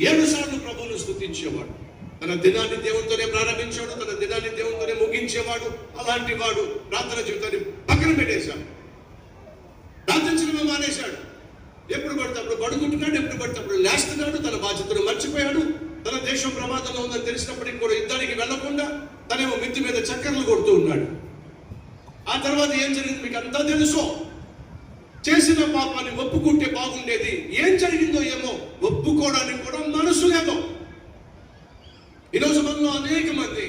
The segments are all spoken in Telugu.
7 సార్లు ప్రభువును స్తుతించేవాడు. తన దినాన్ని దేవునితోనే ప్రారంభించాడు, తన దినాన్ని దేవునితోనే ముగించేవాడు. అలాంటి వాడు ప్రార్థన జీవితాన్ని పక్కన పెట్టేశాడు, ప్రార్థించడమే మానేశాడు. ఎప్పుడు పడితే అప్పుడు పడుకుంటున్నాడు, ఎప్పుడు పడితే అప్పుడు లేస్తున్నాడు, తన బాధ్యతను మర్చిపోయాడు. తన దేశం ప్రమాదంలో ఉందని తెలిసినప్పటికీ కూడా యుద్ధానికి వెళ్లకుండా తనేమో మిద్ది మీద చక్కర్లు కొడుతూ ఉన్నాడు. ఆ తర్వాత ఏం జరిగింది మీకు అంతా తెలుసు. చేసిన పాపాన్ని ఒప్పుకుంటే బాగుండేది. ఏం జరిగిందో ఏమో, ఒప్పుకోవడానికి కూడా మనసు లేదు. ఈరోజు మనలో అనేక మంది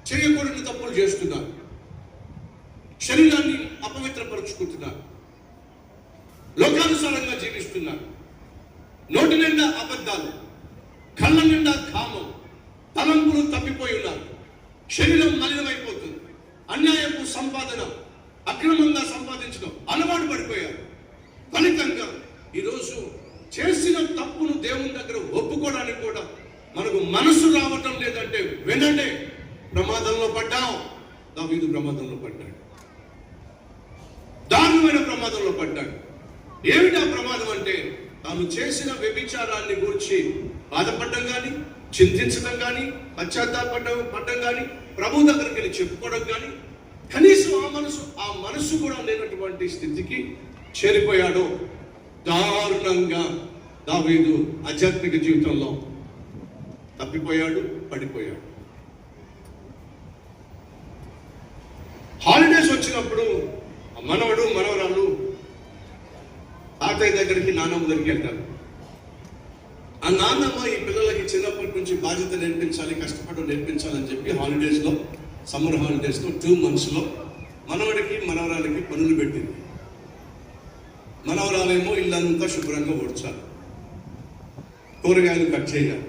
చేయకూడని తప్పులు చేస్తున్నారు, శరీరాన్ని అపవిత్రపరుచుకుంటున్నారు, లోకానుసారంగా జీవిస్తున్నారు. నోటి నిండా అబద్ధాలు, కళ్ళ నిండా కామం, తలంపులు తప్పిపోయి ఉన్నారు. శరీరం మలినమైపోతుంది. అన్యాయపు సంపాదన, అక్రమంగా సంపాదించడం అలవాటు పడిపోయారు. ఫలితంగా ఈరోజు చేసిన తప్పును దేవుని దగ్గర ఒప్పుకోవడానికి కూడా మనకు మనసు రావటం లేదంటే వినండి, ప్రమాదంలో పడ్డాం. దావీదు ప్రమాదంలో పడ్డాడు, దారుణమైన ప్రమాదంలో పడ్డాడు. ఏమిటా ప్రమాదం అంటే, తాను చేసిన వ్యభిచారాన్ని గురించి బాధపడడం కానీ, చింతించడం కానీ, పశ్చాత్తాపడడం కానీ, ప్రభు దగ్గరికి వెళ్ళి చెప్పుకోవడం కానీ, కనీసం ఆ మనసు కూడా లేనటువంటి స్థితికి చేరిపోయాడు. దారుణంగా దావీదు ఆధ్యాత్మిక జీవితంలో తప్పిపోయాడు, పడిపోయాడు. హాలిడేస్ వచ్చినప్పుడు మనవడు మనవరాలు తాతయ్య దగ్గరికి, నాన్నమ్మ దగ్గరికి వెళ్తారు. ఆ నాన్నమ్మ ఈ పిల్లలకి చిన్నప్పటి నుంచి బాధ్యత నేర్పించాలి, కష్టపడి నేర్పించాలని చెప్పి హాలిడేస్లో, సమ్మర్ హాలిడేస్లో 2 monthsలో మనవడికి మనవరాలకి పనులు పెట్టింది. మనవరాలేమో ఇల్లంతా శుభ్రంగా ఊడ్చాలి, కూరగాయలు కట్ చేయాలి,